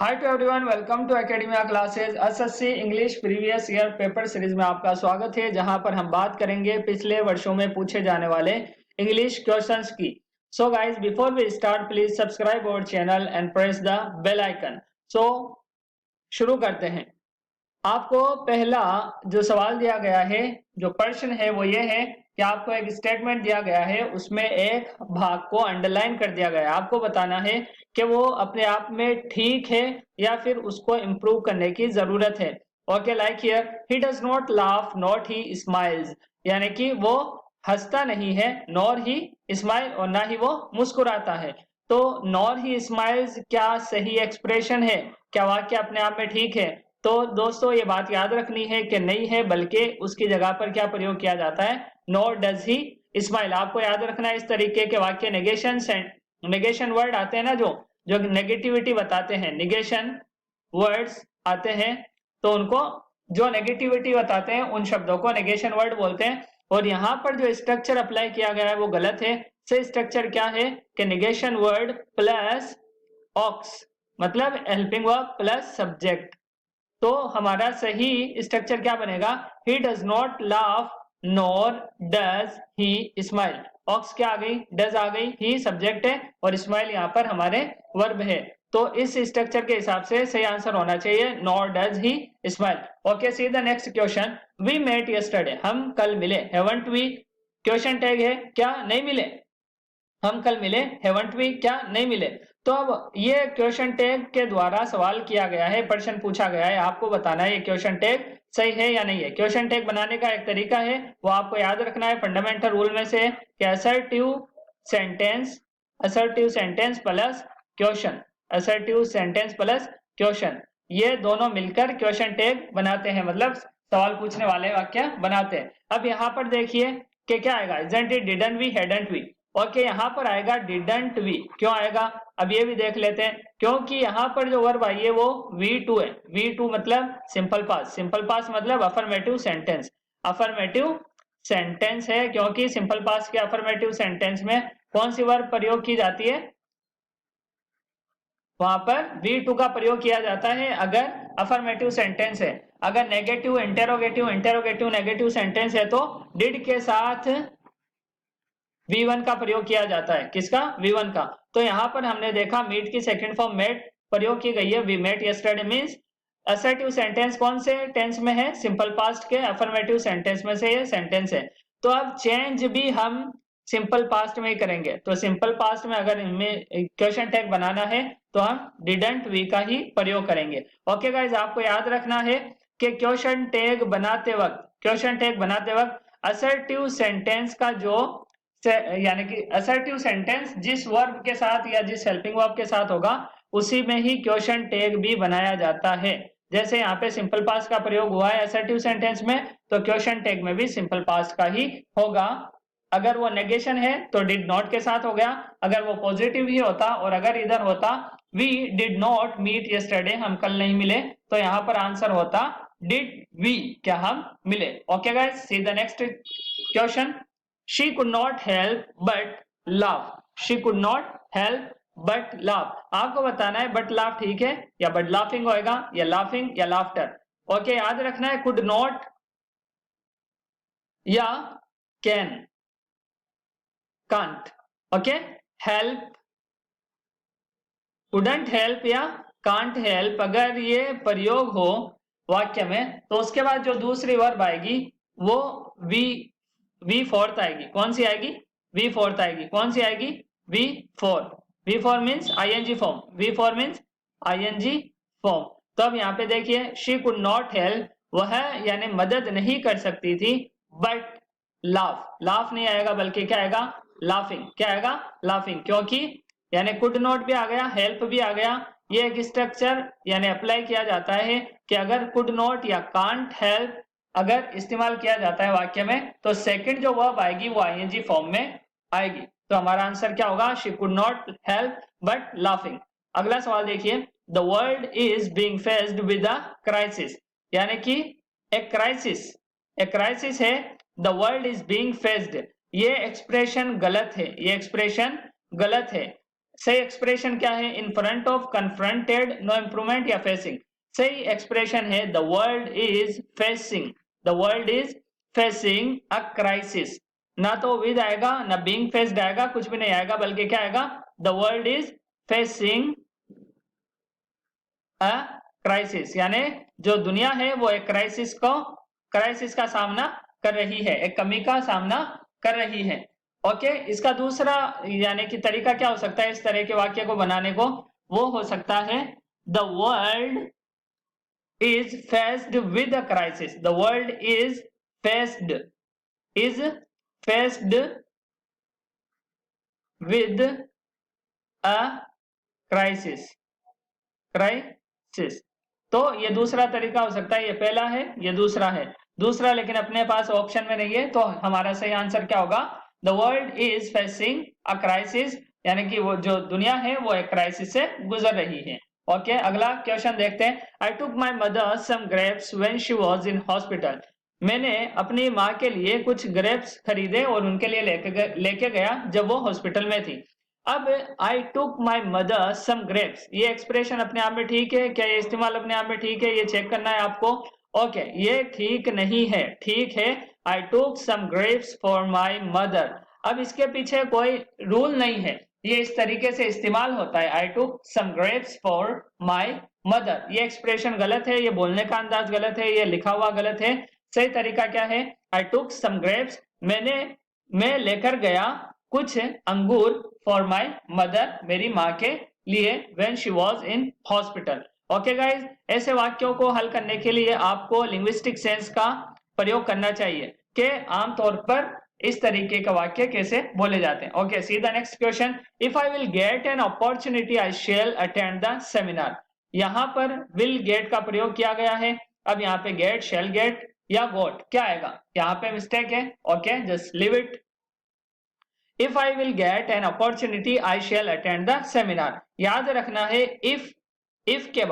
Hi to everyone, welcome to Academia classes. SSC English previous year paper series में आपका स्वागत है, जहां पर हम बात करेंगे पिछले वर्षों में पूछे जाने वाले इंग्लिश क्वेश्चंस की। So guys, before we start please subscribe our channel and press the bell icon. So शुरू करते हैं। आपको पहला जो सवाल दिया गया है, जो प्रश्न है वो ये है कि आपको एक स्टेटमेंट दिया गया है, उसमें एक भाग को अंडरलाइन कर दिया गया है। आपको बताना है कि वो अपने आप में ठीक है या फिर उसको इम्प्रूव करने की जरूरत है। Okay, like here, he does not laugh not he smiles, यानी कि वो हंसता नहीं है, नॉर ही स्माइल, और ना ही वो मुस्कुराता है। तो नॉर ही स्माइल्स क्या सही एक्सप्रेशन है? क्या वाक्य अपने आप में ठीक है? तो दोस्तों ये बात याद रखनी है कि नहीं है, बल्कि उसकी जगह पर क्या प्रयोग किया जाता है? Nor does he smile. आपको याद रखना है इस तरीके के वाक्य नेगेशन वर्ड आते हैं ना, जो नेगेटिविटी बताते हैं, नेगेशन वर्ड्स आते हैं, तो उनको, जो नेगेटिविटी बताते हैं उन शब्दों को नेगेशन वर्ड बोलते हैं। और यहाँ पर जो स्ट्रक्चर अप्लाई किया गया है वो गलत है। सही स्ट्रक्चर क्या है कि नेगेशन वर्ड प्लस ऑक्स, मतलब हेल्पिंग वर्ब प्लस सब्जेक्ट। तो हमारा सही स्ट्रक्चर क्या बनेगा? He does not laugh nor does he smile. Aux क्या आ गई? डज आ गई, ही सब्जेक्ट है और स्माइल यहाँ पर हमारे वर्ब है। तो इस स्ट्रक्चर के हिसाब से सही आंसर होना चाहिए nor does he smile. Okay, see the next question. We met yesterday, हम कल मिले। हेवंट वी क्वेश्चन टैग है, क्या नहीं मिले? हम कल मिले, हेवंट वी क्या नहीं मिले? तो अब ये क्वेश्चन टैग के द्वारा सवाल किया गया है, प्रश्न पूछा गया है, आपको बताना है ये क्वेश्चन टैग सही है या नहीं है। क्वेश्चन टैग बनाने का एक तरीका है, वो आपको याद रखना है, फंडामेंटल रूल में से कि assertive sentence plus question, assertive sentence plus question, ये दोनों मिलकर क्वेश्चन टैग बनाते हैं, मतलब सवाल पूछने वाले वाक्य बनाते हैं। अब यहाँ पर देखिए कि क्या आएगा, isn't it, didn't we, hadn't we. Okay, यहाँ पर आएगा डिडंट वी। क्यों आएगा? अब ये भी देख लेते हैं, क्योंकि यहाँ पर जो वर्ब आई है वो V2 है। V2 मतलब सिंपल पास, सिंपल पास मतलब अफर्मेटिव सेंटेंस, अफर्मेटिव सेंटेंस है, क्योंकि सिंपल पास के अफर्मेटिव सेंटेंस में कौन सी वर्ब प्रयोग की जाती है? वहां पर V2 का प्रयोग किया जाता है अगर अफर्मेटिव सेंटेंस है। अगर negative, interrogative, interrogative negative sentence है तो डिड के साथ V1 का प्रयोग किया जाता है। किसका? V1 का। तो यहां पर हमने देखा मीट की सेकंड फॉर्म मेट प्रयोग की गई है, we met yesterday means assertive sentence कौन से टेंस में है? सिंपल पास्ट के अफर्मेटिव सेंटेंस में से ये सेंटेंस है। तो अब चेंज भी हम सिंपल पास्ट में ही करेंगे। तो सिंपल पास्ट में अगर इनमें क्वेश्चन टैग बनाना है तो हम डिडंट वी का ही प्रयोग करेंगे। ओके गाइज, आपको याद रखना है कि क्वेश्चन टैग बनाते वक्त असर्टिव सेंटेंस का जो यानी कि असर्टिव सेंटेंस जिस वर्ब के साथ या जिस हेल्पिंग वर्ब के साथ होगा उसी में ही क्वेश्चन टैग भी बनाया जाता है। जैसे यहाँ पे सिंपल पास्ट का प्रयोग हुआ है असर्टिव सेंटेंस में, तो क्वेश्चन टैग में भी सिंपल पास्ट का ही होगा। अगर वो नेगेशन है तो डिड नॉट के साथ हो गया, अगर वो पॉजिटिव ही होता और अगर इधर होता we did not meet yesterday, हम कल नहीं मिले, तो यहाँ पर आंसर होता डिड वी, क्या हम मिले। Okay guys, C the next question. She could not help but laugh. She could not help but laugh. आपको बताना है but laugh ठीक है या but laughing होएगा या laughing या laughter। ओके, याद रखना है could not या can, can't। Okay, help, couldn't help या can't help, अगर ये प्रयोग हो वाक्य में तो उसके बाद जो दूसरी वर्ब आएगी वो वी फोर्थ आएगी। कौन सी आएगी? वी फोर्थ आएगी। कौन सी आएगी? V four. V four means ING form, V four means ING form. तो अब यहाँ पे देखिए शी कुड नॉट हेल्प, वह यानी मदद नहीं कर सकती थी, बट लाफ, लाफ नहीं आएगा बल्कि क्या आएगा? लाफिंग। क्या आएगा? लाफिंग, क्योंकि यानी कुड नॉट भी आ गया, हेल्प भी आ गया। ये एक स्ट्रक्चर यानी अप्लाई किया जाता है कि अगर कुड नॉट या कांट हेल्प अगर इस्तेमाल किया जाता है वाक्य में तो सेकंड जो वर्ब आएगी वो आईएनजी फॉर्म में आएगी। तो हमारा आंसर क्या होगा? She could not help but laughing. अगला सवाल देखिए, the world is being faced with a crisis, यानी कि एक क्राइसिस है, the world is being faced. ये एक्सप्रेशन गलत है, ये एक्सप्रेशन गलत है। सही एक्सप्रेशन क्या है? In front of, confronted, no improvement या फेसिंग? सही एक्सप्रेशन है the world is facing, the world is facing a crisis. ना तो विद आएगा ना बीइंग फेस्ड आएगा, कुछ भी नहीं आएगा, बल्कि क्या आएगा? The world is facing a crisis, यानी जो दुनिया है वो एक क्राइसिस का सामना कर रही है, एक कमी का सामना कर रही है। ओके, इसका दूसरा यानी कि तरीका क्या हो सकता है इस तरह के वाक्य को बनाने को? वो हो सकता है the world is faced with a crisis, the world is faced with a crisis. तो ये दूसरा तरीका हो सकता है, ये पहला है, ये दूसरा है। दूसरा लेकिन अपने पास ऑप्शन में नहीं है, तो हमारा सही आंसर क्या होगा? The world is facing a crisis, यानी कि वो जो दुनिया है वो एक क्राइसिस से गुजर रही है। ओके, अगला क्वेश्चन देखते हैं। I took my mother some grapes when she was in hospital. मैंने अपनी माँ के लिए कुछ ग्रेप्स खरीदे और उनके लिए लेके गया जब वो हॉस्पिटल में थी। अब आई took my mother some grapes, ये एक्सप्रेशन अपने आप में ठीक है क्या? ये इस्तेमाल अपने आप में ठीक है? ये चेक करना है आपको। ओके, ये ठीक नहीं है, ठीक है आई टुक सम ग्रेप्स फॉर माई मदर। अब इसके पीछे कोई रूल नहीं है, ये इस तरीके से इस्तेमाल होता है, आई टुक सम ग्रेप्स फॉर माई मदर। ये एक्सप्रेशन गलत है, ये बोलने का अंदाज गलत है, ये लिखा हुआ गलत है। सही तरीका क्या है? आई टुक सम ग्रेप्स, मैं लेकर गया कुछ अंगूर फॉर माई मदर, मेरी माँ के लिए, when she was in hospital. Okay guys, ऐसे वाक्यों को हल करने के लिए आपको लिंग्विस्टिक सेंस का प्रयोग करना चाहिए कि आमतौर पर इस तरीके का वाक्य कैसे बोले जाते हैं। Okay, see the next question. If I will get an opportunity I shall attend the seminar. यहाँ पर विल गेट का प्रयोग किया गया है। अब यहाँ पे गेट, शेल गेट या गोट, क्या आएगा? यहाँ पे मिस्टेक है। Okay, just leave it. If I will get an opportunity I shall attend the seminar. याद रखना है इफ के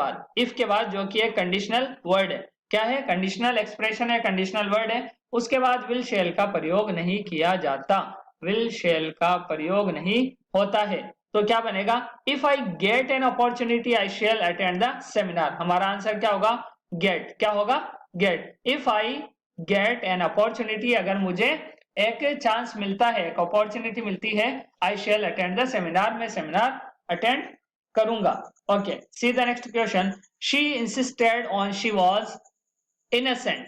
बाद जो कि एक कंडीशनल वर्ड है। क्या है? कंडीशनल एक्सप्रेशन है, कंडीशनल वर्ड है। उसके बाद विल शेल का प्रयोग नहीं किया जाता, विल शेल का प्रयोग नहीं होता है। तो क्या बनेगा? If I get an opportunity I shall attend the seminar. हमारा आंसर क्या होगा? गेट। क्या होगा? Get. If I get an opportunity, अगर मुझे एक चांस मिलता है, एक अपॉर्चुनिटी मिलती है, I shall attend the seminar, मैं सेमिनार अटेंड करूंगा। Okay, see the next question. She insisted on she was innocent.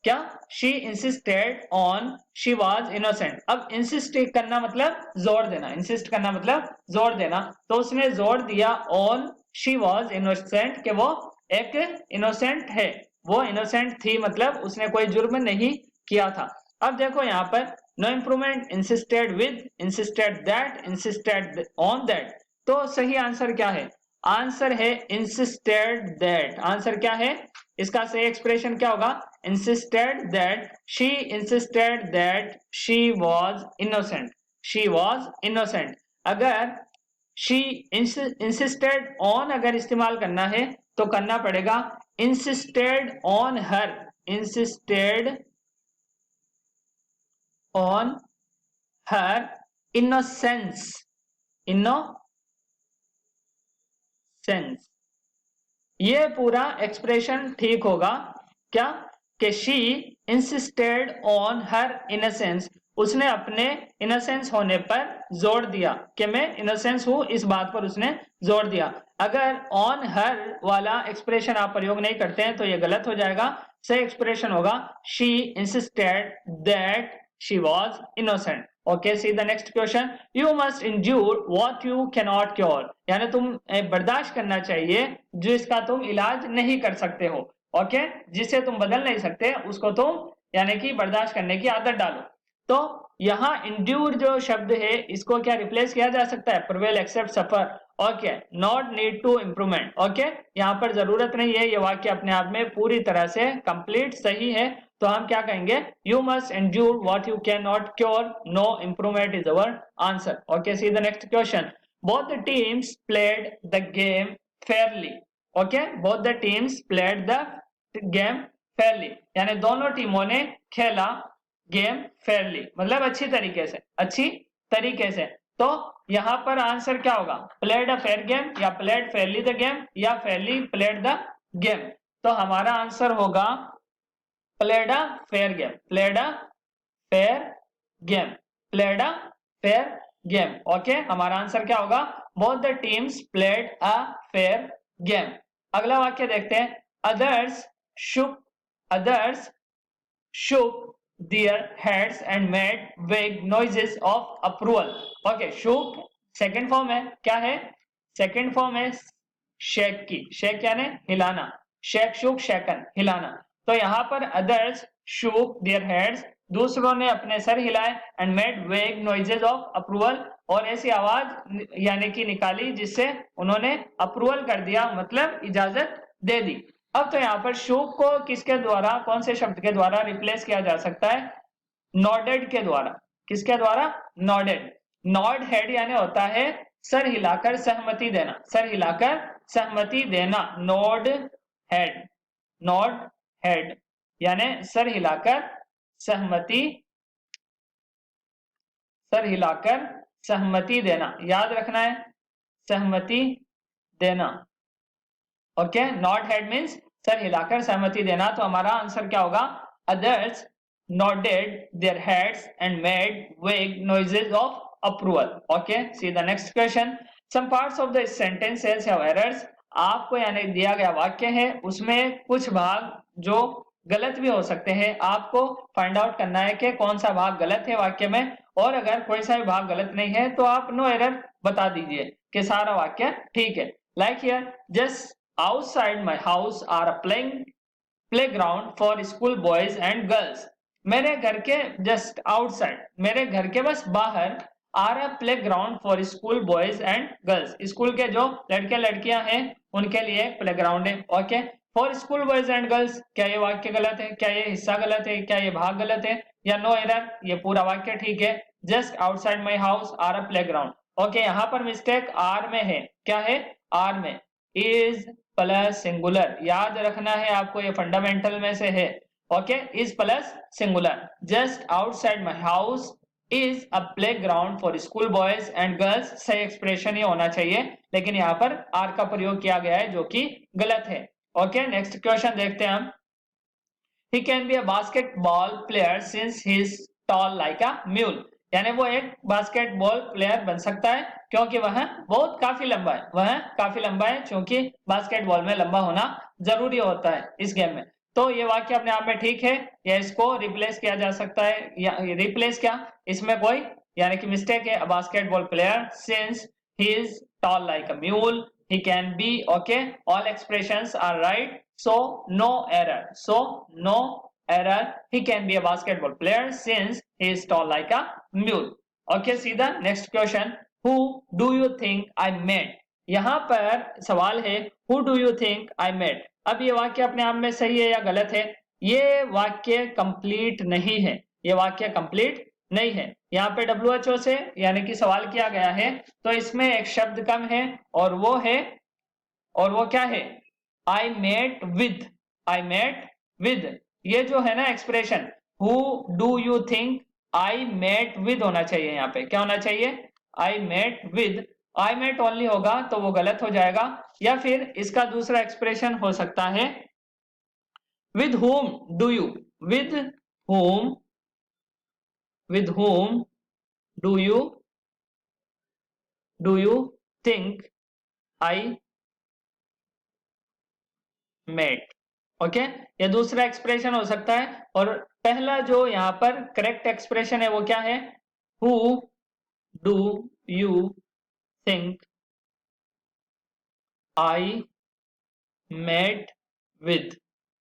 क्या? She insisted on she was innocent. अब इंसिस्ट करना मतलब जोर देना, इंसिस्ट करना मतलब जोर देना, तो उसने जोर दिया ऑन शी वाज इनोसेंट, कि वो एक इनोसेंट है, वो इनोसेंट थी, मतलब उसने कोई जुर्म नहीं किया था। अब देखो यहाँ पर no improvement, insisted with, insisted that, insisted on that. तो सही आंसर क्या है? आंसर है इंसिस्टेड दैट। आंसर क्या है? इसका सही एक्सप्रेशन क्या होगा? insisted that she insisted that she was innocent, she was innocent। अगर she insisted on अगर इस्तेमाल करना है तो करना पड़ेगा insisted on her, insisted on her innocence, innocence। ये पूरा एक्सप्रेशन ठीक होगा। क्या? कि she insisted on her innocence, उसने अपने इनोसेंस होने पर जोर दिया, कि मैं इनोसेंस हूं, इस बात पर उसने जोर दिया। अगर ऑन हर वाला एक्सप्रेशन आप प्रयोग नहीं करते हैं तो ये गलत हो जाएगा। सही एक्सप्रेशन होगा she insisted that she was innocent. Okay, see the next question. You must endure what you cannot cure, यानी तुम बर्दाश्त करना चाहिए जो इसका तुम इलाज नहीं कर सकते हो। ओके, जिसे तुम बदल नहीं सकते उसको तुम यानी कि बर्दाश्त करने की आदत डालो। तो यहाँ इंड्यूर जो शब्द है इसको क्या रिप्लेस किया जा सकता है? Prevail, except, suffer. Okay, not need to improvement. Okay, यहाँ पर जरूरत नहीं है, ये वाक्य अपने आप में पूरी तरह से कंप्लीट सही है। तो हम क्या कहेंगे? You must endure what you can not cure, no improvement is our answer. Okay, see the next question. Both the teams played the game fairly. Okay, both the teams played the game fairly, यानी दोनों टीमों ने खेला game Fairlie, मतलब अच्छी तरीके से, अच्छी तरीके से। तो यहाँ पर आंसर क्या होगा, प्लेड अ फेयर गेम या प्लेड फेयरली द गेम या फेयरली प्लेड द गेम। तो हमारा आंसर होगा played a fair game, played a fair game, played a fair game. Okay, हमारा आंसर क्या होगा, both the teams played a fair game. अगला वाक्य देखते हैं, others shook others shook their heads and made vague noises of approval. Okay, shook second form है, क्या है, सेकेंड फॉर्म है शेक की, शेक यानी हिलाना, शेक शुक शेकन हिलाना। तो यहाँ पर अदर्स शुक देयर हेड्स, दूसरों ने अपने सर हिलाए, एंड मेड वेग नॉइजेस ऑफ अप्रूवल, और ऐसी आवाज यानी कि निकाली जिससे उन्होंने अप्रूवल कर दिया, मतलब इजाजत दे दी। अब तो यहाँ पर शुक को किसके द्वारा, कौन से शब्द के द्वारा रिप्लेस किया जा सकता है, नॉडेड के द्वारा। किसके द्वारा, नॉडेड। नॉड हेड यानी होता है सर हिलाकर सहमति देना, सर हिलाकर सहमति देना, नोड हेड, नॉड हेड यानी सर हिलाकर सहमति, सर हिलाकर सहमति देना, याद रखना है, सहमति देना। ओके, नॉड हेड मीन्स सर हिलाकर सहमति देना। तो हमारा आंसर क्या होगा, others nodded their heads and made vague noises of approval. Okay, see the next question. Some parts of the sentences have errors. आपको यानी दिया गया वाक्य है, उसमें कुछ भाग जो गलत भी हो सकते हैं, आपको फाइंड आउट करना है कि कौन सा भाग गलत है वाक्य में, और अगर कोई सा भी भाग गलत नहीं है तो आप नो एरर बता दीजिए कि सारा वाक्य ठीक है। Like here, just outside my house are a playground for school boys and girls. मेरे घर के जस्ट आउटसाइड, मेरे घर के बस बाहर, are a play ground for school boys and girls, school के जो लड़के लड़कियां हैं उनके लिए प्ले ग्राउंड है। Okay, for school boys and girls, क्या ये वाक्य गलत है, क्या ये हिस्सा गलत है, क्या ये भाग गलत है, या नो एरर, ये पूरा वाक्य ठीक है। Just outside my house are a play ground. Okay, यहाँ पर मिस्टेक आर में है, क्या है, आर में, इज प्लस सिंगुलर, याद रखना है आपको, ये फंडामेंटल में से है। Okay, is plus singular, just outside my house is a play ground for school boys and girls, सही एक्सप्रेशन ये होना चाहिए, लेकिन यहाँ पर आर का प्रयोग किया गया है जो कि गलत है। ओके, नेक्स्ट क्वेश्चन देखते हैं हम, he can be a basketball player since he is tall like a mule, यानी वो एक बास्केटबॉल प्लेयर बन सकता है क्योंकि वह बहुत काफी लंबा है, वह काफी लंबा है, क्योंकि बास्केटबॉल में लंबा होना जरूरी होता है इस गेम में। तो ये वाक्य अपने आप में ठीक है, या इसको रिप्लेस किया जा सकता है, या रिप्लेस क्या, इसमें कोई यानी कि मिस्टेक है, basketball player since he is tall like a mule, he can be, okay, all expressions are right, so no error, so no error, he can be a basketball player since he is tall like a mule. Okay, see the next question, who do you think I met, यहाँ पर सवाल है who do you think I met। अब ये वाक्य अपने आप में सही है या गलत है, ये वाक्य कंप्लीट नहीं है, ये वाक्य कंप्लीट नहीं है। यहाँ पे WHO से यानी कि सवाल किया गया है, तो इसमें एक शब्द कम है, और वो है, और वो क्या है, I met with, I met with, ये जो है ना expression, who do you think I met with होना चाहिए, यहाँ पे क्या होना चाहिए, I met with, I met only होगा तो वो गलत हो जाएगा। या फिर इसका दूसरा एक्सप्रेशन हो सकता है with home do you, with home, with whom do you think I met। Okay, ये दूसरा एक्सप्रेशन हो सकता है, और पहला जो यहाँ पर करेक्ट एक्सप्रेशन है वो क्या है, who do you think I met with,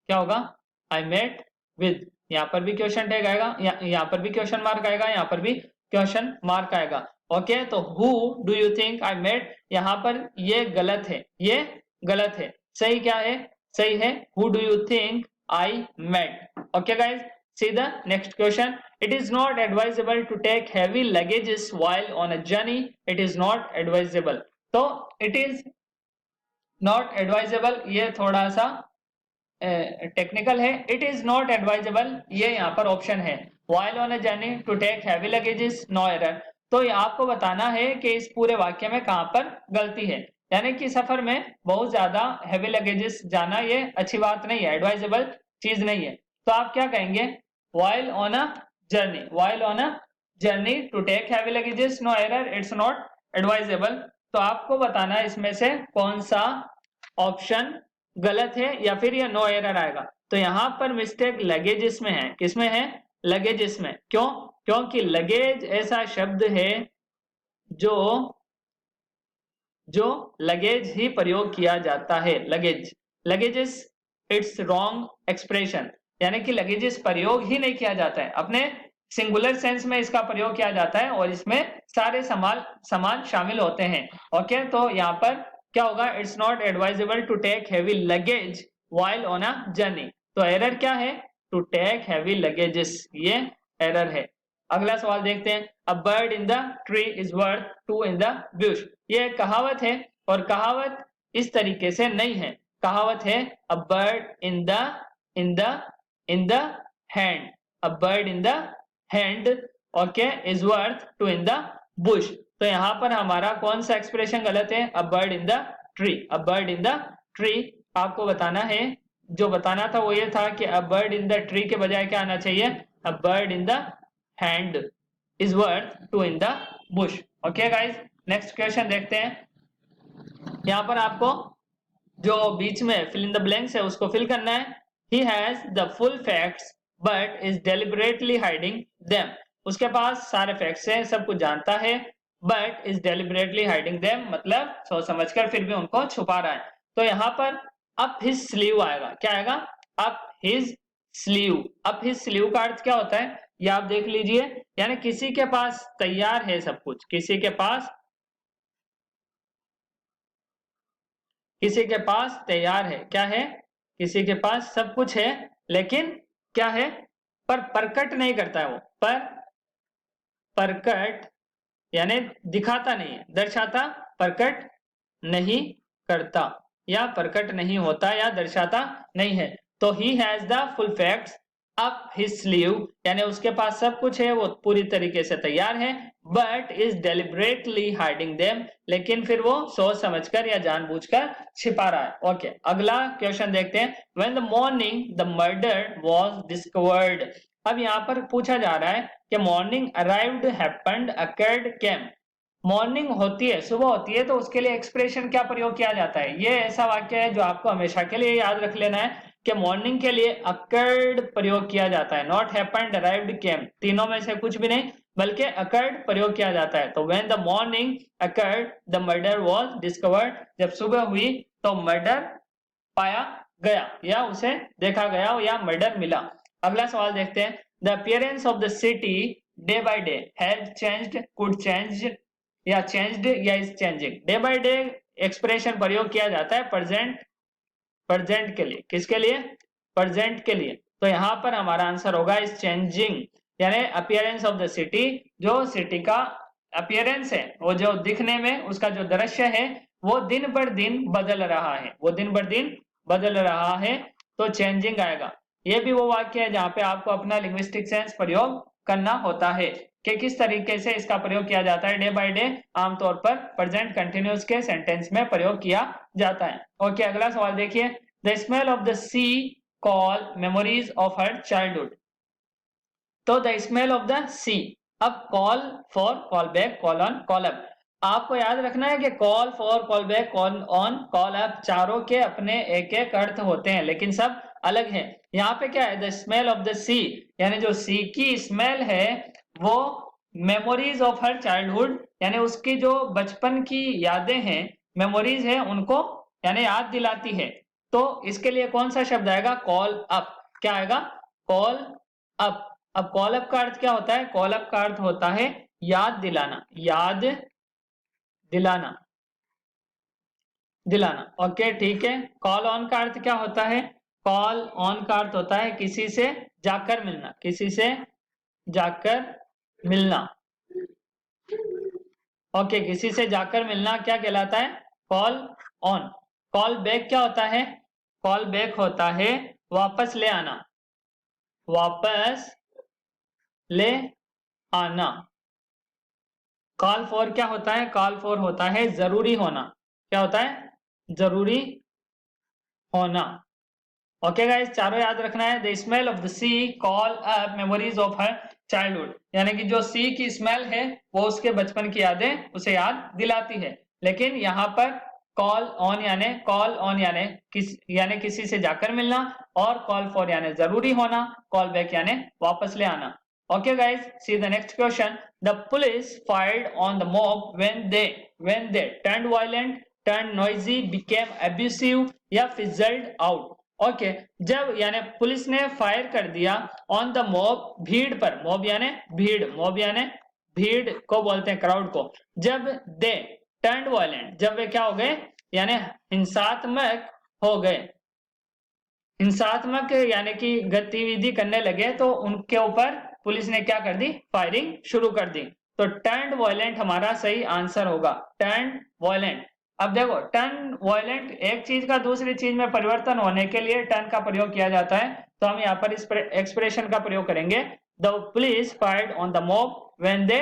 क्या होगा, I met with, यहाँ पर भी क्वेश्चन टैग आएगा, यहाँ पर भी क्वेश्चन मार्क आएगा, यहाँ पर भी क्वेश्चन मार्क आएगा। ओके, तो who do you think I met, यहाँ पर ये गलत है, ये गलत है, सही क्या है, सही है who do you think I met. Okay guys, see the next question, it is not advisable to take heavy luggages while on a journey, it is not advisable। तो it is not advisable ये थोड़ा सा technical है, it is not advisable ये यहाँ पर option है, while on a journey to take heavy luggages, no error। तो ये आपको बताना है कि इस पूरे वाक्य में कहां पर गलती है। यानी कि सफर में बहुत ज्यादा हैवी लगेजेस जाना ये अच्छी बात नहीं है, एडवाइजेबल चीज नहीं है। तो आप क्या कहेंगे, while on a journey to take heavy luggages, no error, it's not advisable। तो आपको बताना है इसमें से कौन सा ऑप्शन गलत है या फिर ये नो एरर आएगा। तो यहां पर मिस्टेक लगेजेस में है, किसमें है, लगेजेस में। क्यों, क्योंकि लगेज ऐसा शब्द है जो लगेज ही प्रयोग किया जाता है। लगेजेस इट्स रॉन्ग एक्सप्रेशन, यानी कि लगेजेस प्रयोग ही नहीं किया जाता है, अपने सिंगुलर सेंस में इसका प्रयोग किया जाता है और इसमें सारे सामान शामिल होते हैं। ओके, तो यहाँ पर क्या होगा, it's not advisable to take heavy luggage while on a journey. तो एरर क्या है, टू टेक हैवी लगेजेस, ये एरर है। अगला सवाल देखते हैं, a bird in the tree is worth two in the bush. ये कहावत है और कहावत इस तरीके से नहीं है। कहावत है a bird in the in the in the hand, a bird in the hand okay is worth two in the bush. तो यहाँ पर हमारा कौन सा एक्सप्रेशन गलत है, a bird in the tree. A bird in the tree आपको बताना है, जो बताना था वो ये था कि a bird in the tree के बजाय क्या आना चाहिए, a bird in the hand is worth two in the bush. Okay guys, next question देखते हैं। यहाँ पर आपको जो बीच में फिल इन द ब्लैंक्स है उसको फिल करना है। He has the full facts but is deliberately hiding them. उसके पास सारे फैक्ट्स हैं, सब कुछ जानता है, but is deliberately hiding them मतलब सोच समझकर फिर भी उनको छुपा रहा है। तो यहाँ पर अप हिज स्लीव आएगा, क्या आएगा, up his sleeve. Up his sleeve का अर्थ क्या होता है, ये आप देख लीजिए, यानी किसी के पास तैयार है सब कुछ, किसी के पास तैयार है, क्या है, किसी के पास सब कुछ है, लेकिन क्या है, पर प्रकट नहीं करता है वो, पर प्रकट यानी दिखाता नहीं है, दर्शाता प्रकट नहीं करता या प्रकट नहीं होता या दर्शाता नहीं है। तो he has the full facts up his sleeve, यानी उसके पास सब कुछ है, वो पूरी तरीके से तैयार है, but is deliberately hiding them, लेकिन फिर वो सोच समझकर या जानबूझकर छिपा रहा है। ओके, अगला क्वेश्चन देखते हैं, when the morning the murder was discovered. अब यहाँ पर पूछा जा रहा है कि मॉर्निंग अराइव्ड, हैपेंड, अकर्ड, केम। मॉर्निंग होती है, सुबह होती है, तो उसके लिए एक्सप्रेशन क्या प्रयोग किया जाता है। ये ऐसा वाक्य है जो आपको हमेशा के लिए याद रख लेना है कि मॉर्निंग के लिए अकर्ड प्रयोग किया जाता है, नॉट हैपेंड, अराइव्ड, केम, तीनों में से कुछ भी नहीं, बल्कि अकर्ड प्रयोग किया जाता है। तो when the morning occurred the murder was discovered, जब सुबह हुई तो मर्डर पाया गया या उसे देखा गया या मर्डर मिला। अगला सवाल देखते हैं, the appearance of the city day by day has changed, could change या चेंज्ड या is changing. Day by day expression प्रयोग किया जाता है प्रेजेंट के लिए, किसके लिए, प्रेजेंट के लिए। तो यहां पर हमारा आंसर होगा इज चेंजिंग, यानी अपीयरेंस ऑफ द सिटी, जो सिटी का अपीयरेंस है, वो जो दिखने में उसका जो दृश्य है वो दिन पर दिन बदल रहा है, वो दिन पर दिन बदल रहा है, तो चेंजिंग आएगा। ये भी वो वाक्य है जहां पे आपको अपना लिंग्विस्टिक सेंस प्रयोग करना होता है कि किस तरीके से इसका प्रयोग किया जाता है। डे बाय डे आमतौर पर प्रेजेंट कंटिन्यूअस के सेंटेंस में प्रयोग किया जाता है। ओके, अगला सवाल देखिए, the smell of the sea call memories of her childhood. तो the smell of the sea, अब call for, call back, call on, call up, आपको याद रखना है कि call for, call back, call on, call up चारों के अपने एक एक अर्थ होते हैं, लेकिन सब अलग हैं। यहाँ पे क्या है, द स्मेल ऑफ द सी, यानी जो सी की स्मेल है वो मेमोरीज ऑफ हर चाइल्डहुड, यानी उसकी जो बचपन की यादें हैं, मेमोरीज है, उनको यानी याद दिलाती है। तो इसके लिए कौन सा शब्द आएगा, कॉल अप, क्या आएगा, कॉल अप। अब कॉल अप का अर्थ क्या होता है, कॉल अप का अर्थ होता है याद दिलाना, याद दिलाना, दिलाना। ओके ठीक है, कॉल ऑन का अर्थ क्या होता है, कॉल ऑन का अर्थ होता है किसी से जाकर मिलना, किसी से जाकर मिलना। ओके, किसी से जाकर मिलना क्या कहलाता है, कॉल ऑन। कॉल बैक क्या होता है, कॉल बैक होता है वापस ले आना, वापस ले आना। कॉल फॉर क्या होता है? कॉल फॉर होता है जरूरी होना। क्या होता है? जरूरी होना। ओके गाइस, चारों याद रखना है। The smell of the sea call up memories of her childhood, यानी कि जो सी की स्मेल है वो उसके बचपन की यादें उसे याद दिलाती है। लेकिन यहाँ पर कॉल ऑन यानी यानी किसी से जाकर मिलना, और कॉल फॉर यानी जरूरी होना, कॉल बैक यानी वापस ले आना। Okay guys, C the next question. The police fired on the mob when they turned violent, turned noisy, became abusive या फिजल्ड आउट। ओके, जब यानी पुलिस ने फायर कर दिया ऑन द मॉब, भीड़ पर। मॉब यानी भीड़, मॉब यानी भीड़ को बोलते हैं क्राउड को। जब दे टर्न्ड वायलेंट, जब वे क्या हो गए? यानी हिंसात्मक हो गए। हिंसात्मक यानी कि गतिविधि करने लगे, तो उनके ऊपर पुलिस ने क्या कर दी? फायरिंग शुरू कर दी। तो टर्न्ड वायलेंट हमारा सही आंसर होगा, टर्न्ड वायलेंट। अब देखो, टर्न वायलेंट, एक चीज का दूसरी चीज में परिवर्तन होने के लिए टर्न का प्रयोग किया जाता है। तो हम यहाँ पर इस एक्सप्रेशन का प्रयोग करेंगे, the police fired on the mob when they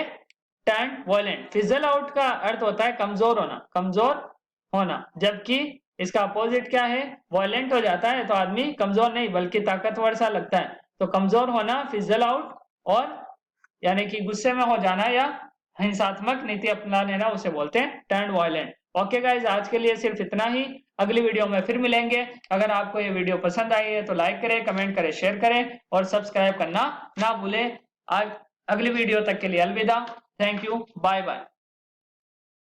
turn violent. Fizzle out का अर्थ होता है कमजोर होना, कमजोर होना, जबकि इसका अपोजिट क्या है? वायलेंट हो जाता है तो आदमी कमजोर नहीं बल्कि ताकतवर सा लगता है। तो कमजोर होना, फिजल आउट, और यानी कि गुस्से में हो जाना या हिंसात्मक नीति अपना लेना, उसे बोलते हैं टर्न वायलेंट। ओके गाइज, आज के लिए सिर्फ इतना ही। अगली वीडियो में फिर मिलेंगे। अगर आपको ये वीडियो पसंद आई है तो लाइक करें, कमेंट करें, शेयर करें और सब्सक्राइब करना ना भूलें। आज अगली वीडियो तक के लिए अलविदा। Thank you, bye bye.